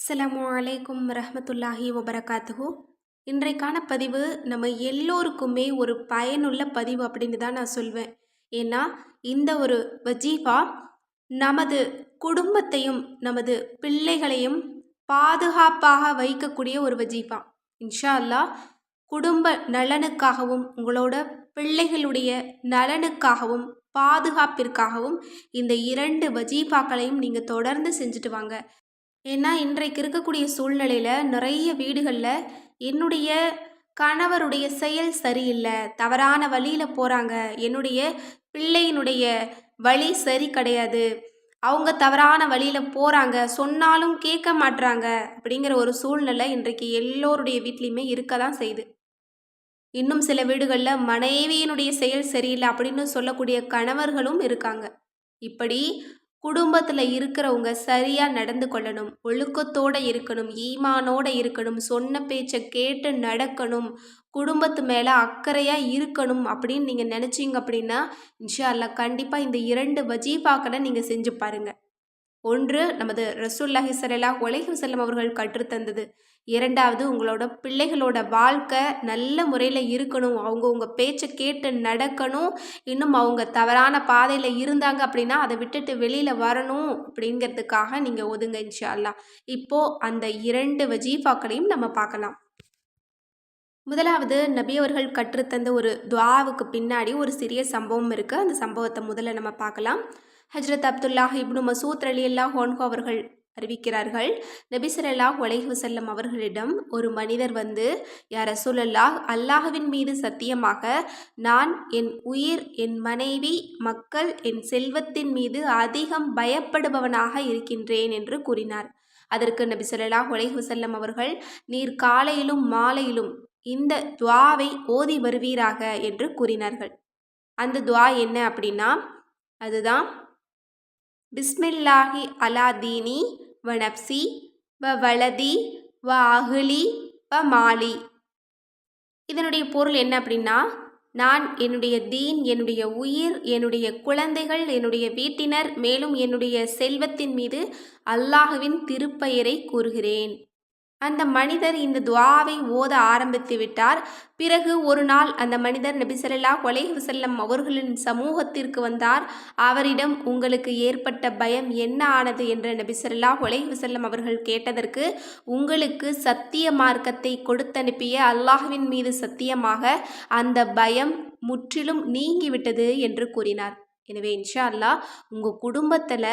அஸ்ஸலாமு அலைக்கும் வரஹ்மத்துல்லாஹி வபரகாத்துஹு. இன்றைக்கான பதிவு நம்ம எல்லோருக்குமே ஒரு பயனுள்ள பதிவு அப்படின்னு தான் நான் சொல்வேன். ஏன்னா இந்த ஒரு வஜீஃபா நமது குடும்பத்தையும் நமது பிள்ளைகளையும் பாதுகாப்பாக வைக்கக்கூடிய ஒரு வஜீஃபா. இன்ஷா அல்லாஹ் குடும்ப நலனுக்காகவும் உங்களோட பிள்ளைகளுடைய நலனுக்காகவும் பாதுகாப்பிற்காகவும் இந்த 2 வஜீஃபாக்களையும் நீங்கள் தொடர்ந்து செஞ்சுட்டு வாங்க. ஏன்னா இன்றைக்கு இருக்கக்கூடிய சூழ்நிலையில் நிறைய வீடுகளில் என்னுடைய கணவருடைய செயல் சரியில்லை, தவறான வழியில் போகிறாங்க, என்னுடைய பிள்ளையினுடைய வழி சரி கிடையாது, அவங்க தவறான வழியில் போகிறாங்க, சொன்னாலும் கேட்க மாட்றாங்க அப்படிங்கிற ஒரு சூழ்நிலை இன்றைக்கு எல்லோருடைய வீட்லேயுமே இருக்க தான் செய்யுது. இன்னும் சில வீடுகளில் மனைவியினுடைய செயல் சரியில்லை அப்படின்னு சொல்லக்கூடிய கணவர்களும் இருக்காங்க. இப்படி குடும்பத்தில் இருக்கிறவங்க சரியாக நடந்து கொள்ளணும், ஒழுக்கத்தோடு இருக்கணும், ஈமானோடு இருக்கணும், சொன்ன பேச்சை கேட்டு நடக்கணும், குடும்பத்து மேலே அக்கறையாக இருக்கணும் அப்படின்னு நீங்கள் நினச்சிங்க அப்படின்னா இன்ஷா அல்லாஹ் கண்டிப்பாக இந்த 2 வஜீஃபாக்களை நீங்கள் செஞ்சு பாருங்கள். ஒன்று நமது ரசூலுல்லாஹி ஸல்லல்லாஹு அலைஹி வஸல்லம் அவர்கள் கற்றுத்தந்தது. 2வது உங்களோட பிள்ளைகளோட வாழ்க்கை நல்ல முறையில் இருக்கணும், அவங்க உங்கள் பேச்சை கேட்டு நடக்கணும், இன்னும் அவங்க தவறான பாதையில் இருந்தாங்க அப்படின்னா அதை விட்டுட்டு வெளியில் வரணும் அப்படிங்கிறதுக்காக நீங்கள் ஒதுங்க இன்ஷா அல்லாஹ். இப்போது அந்த 2 வஜீஃபாக்களையும் நம்ம பார்க்கலாம். முதலாவது நபி அவர்கள் கற்றுத்தந்த ஒரு துஆவுக்கு பின்னாடி ஒரு சிறிய சம்பவம் இருக்குது. அந்த சம்பவத்தை முதல்ல நம்ம பார்க்கலாம். ஹஜ்ரத் அப்துல்லாஹ் இப்னு மசூத் ரலியல்லாஹு அன்ஹு அவர்கள் அறிவிக்கிறார்கள், நபி ஸல்லல்லாஹு அலைஹி வஸல்லம் அவர்களிடம் ஒரு மனிதர் வந்து, யா ரசூலல்லாஹ், அல்லாஹ்வின் மீது சத்தியமாக நான் என் உயிர், என் மனைவி, மக்கள், என் செல்வத்தின் மீது அதிகம் பயப்படுபவனாக இருக்கின்றேன் என்று கூறினார். அதற்கு நபி ஸல்லல்லாஹு அலைஹி வஸல்லம் அவர்கள், நீர் காலையிலும் மாலையிலும் இந்த துஆவை ஓதி வருவீராக என்று கூறினார்கள். அந்த துஆ என்ன அப்படின்னா, அதுதான் பிஸ்மில்லாஹி அலா தீனி வ நப்சி வ வலதி வ அஹ்லி வ மாலி. இதனுடைய பொருள் என்ன அப்படின்னா, நான் என்னுடைய தீன், என்னுடைய உயிர், என்னுடைய குழந்தைகள், என்னுடைய வீட்டினர், மேலும் என்னுடைய செல்வத்தின் மீது அல்லாஹ்வின் திருப்பெயரை கூறுகிறேன். அந்த மனிதர் இந்த துஆவை ஓத ஆரம்பித்து விட்டார். பிறகு ஒரு நாள் அந்த மனிதர் நபி ஸல்லல்லாஹு அலைஹி வஸல்லம் அவர்களின் சமூகத்திற்கு வந்தார். அவரிடம் உங்களுக்கு ஏற்பட்ட பயம் என்ன ஆனது என்று நபி ஸல்லல்லாஹு அலைஹி வஸல்லம் அவர்கள் கேட்டதற்கு, உங்களுக்கு சத்திய மார்க்கத்தை கொடுத்தனுப்பிய அல்லாஹ்வின் மீது சத்தியமாக அந்த பயம் முற்றிலும் நீங்கிவிட்டது என்று கூறினார். எனவே இன்ஷா அல்லாஹ் உங்கள் குடும்பத்தில்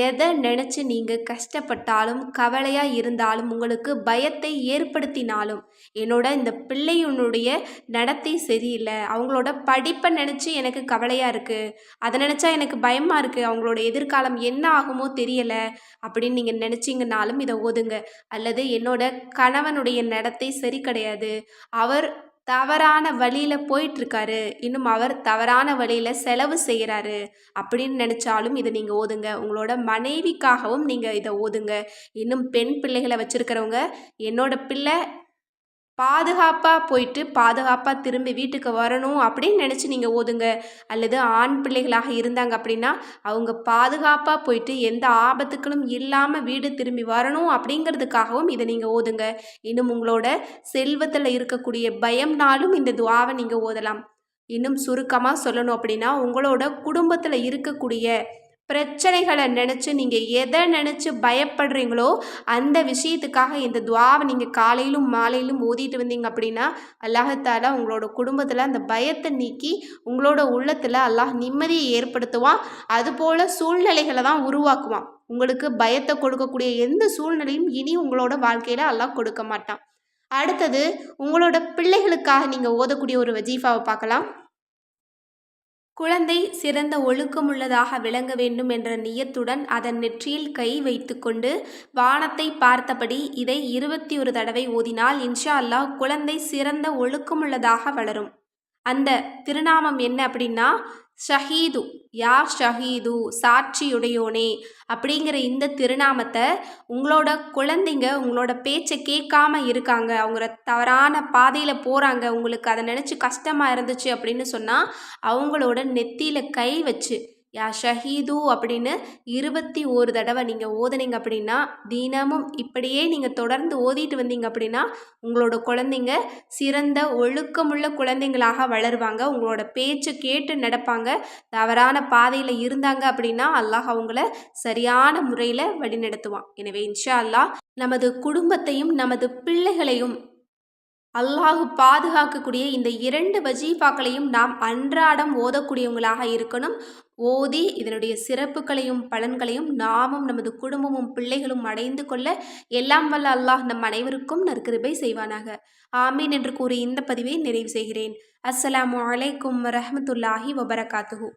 எதை நினச்சி நீங்கள் கஷ்டப்பட்டாலும், கவலையாக இருந்தாலும், உங்களுக்கு பயத்தை ஏற்படுத்தினாலும், என்னோட இந்த பிள்ளையினுடைய நடத்தை சரியில்லை, அவங்களோட படிப்பை நினச்சி எனக்கு கவலையாக இருக்குது, அதை நினச்சா எனக்கு பயமாக இருக்குது, அவங்களோட எதிர்காலம் என்ன ஆகுமோ தெரியலை அப்படின்னு நீங்கள் நினச்சிங்கனாலும் இதை ஓதுங்க. அல்லது என்னோட கணவனுடைய நடத்தை சரி கிடையாது, அவர் தவறான வழியில் போயிட்டுருக்காரு, இன்னும் அவர் தவறான வழியில் செலவு செய்கிறாரு அப்படின்னு நினச்சாலும் இதை நீங்கள் ஓதுங்க. உங்களோட மனைவிக்காகவும் நீங்கள் இதை ஓதுங்க. இன்னும் பெண் பிள்ளைகளை வச்சுருக்கிறவங்க, என்னோட பிள்ளை பாதுகாப்பாக போயிட்டு பாதுகாப்பாக திரும்பி வீட்டுக்கு வரணும் அப்படின்னு நினச்சி நீங்கள் ஓதுங்க. அல்லது ஆண் பிள்ளைகளாக இருந்தாங்க அப்படின்னா அவங்க பாதுகாப்பாக போயிட்டு எந்த ஆபத்துக்களும் இல்லாமல் வீடு திரும்பி வரணும் அப்படிங்கிறதுக்காகவும் இதை நீங்கள் ஓதுங்க. இன்னும் உங்களோட செல்வத்தில் இருக்கக்கூடிய பயம்னாலும் இந்த துஆவை நீங்கள் ஓதலாம். இன்னும் சுருக்கமாக சொல்லணும் அப்படின்னா, உங்களோட குடும்பத்தில் இருக்கக்கூடிய பிரச்சனைகளை நினச்சி நீங்கள் எதை நினச்சி பயப்படுறீங்களோ அந்த விஷயத்துக்காக இந்த துஆவை நீங்கள் காலையிலும் மாலையிலும் ஓதிட்டு வந்தீங்க அப்படின்னா அல்லாஹ் தஆலா உங்களோட குடும்பத்தில் அந்த பயத்தை நீக்கி உங்களோட உள்ளத்தில் அல்லாஹ் நிம்மதியை ஏற்படுத்துவான். அதுபோல் சூழ்நிலைகளை தான் உருவாக்குவான். உங்களுக்கு பயத்தை கொடுக்கக்கூடிய எந்த சூழ்நிலையும் இனி உங்களோட வாழ்க்கையில் அல்லாஹ் கொடுக்க மாட்டான். அடுத்தது உங்களோட பிள்ளைகளுக்காக நீங்கள் ஓதக்கூடிய ஒரு வஜீஃபாவை பார்க்கலாம். குழந்தை சிறந்த ஒழுக்கமுள்ளதாக விளங்க வேண்டும் என்ற நியத்துடன் அதன் நெற்றியில் கை வைத்துக்கொண்டு வானத்தை பார்த்தபடி இதை 21 தடவை ஓதினால் இன்ஷா அல்லாஹ் குழந்தை சிறந்த ஒழுக்கமுள்ளதாக வளரும். அந்த திருநாமம் என்ன அப்படின்னா, ஷஹீது, யா ஷஹீது, சாட்சியுடையோனே அப்படிங்கிற இந்த திருநாமத்தை உங்களோட குழந்தைங்க உங்களோட பேச்சை கேட்காம இருக்காங்க, அவங்க தவறான பாதையில் போகிறாங்க, உங்களுக்கு அதை நினச்சி கஷ்டமாக இருந்துச்சு அப்படின்னு சொன்னால் அவங்களோட நெத்தியில் கை வச்சு யா ஷஹீது அப்படின்னு 21 தடவை நீங்கள் ஓதுனீங்க அப்படின்னா, தினமும் இப்படியே நீங்கள் தொடர்ந்து ஓதிட்டு வந்தீங்க அப்படின்னா, உங்களோட குழந்தைங்க சிறந்த ஒழுக்கமுள்ள குழந்தைங்களாக வளருவாங்க. உங்களோட பேச்சு கேட்டு நடப்பாங்க. தவறான பாதையில் இருந்தாங்க அப்படின்னா அல்லாஹ் அவங்கள சரியான முறையில் வழிநடத்துவான். எனவே இன்ஷா அல்லாஹ் நமது குடும்பத்தையும் நமது பிள்ளைகளையும் அல்லாஹ் பாதுகாக்கக்கூடிய இந்த 2 வஜீஃபாக்களையும் நாம் அன்றாடம் ஓதக்கூடியவங்களாக இருக்கணும். ஓதி இதனுடைய சிறப்புகளையும் பலன்களையும் நாமும் நமது குடும்பமும் பிள்ளைகளும் அடைந்து கொள்ள எல்லாம் வல்ல அல்லாஹ் நம் அனைவருக்கும் நற்கிருபை செய்வானாக. ஆமீன் என்று கூறி இந்த பதிவை நிறைவு செய்கிறேன். அஸ்ஸலாமு அலைக்கும் வரஹ்மத்துல்லாஹி வபரகாத்துஹு.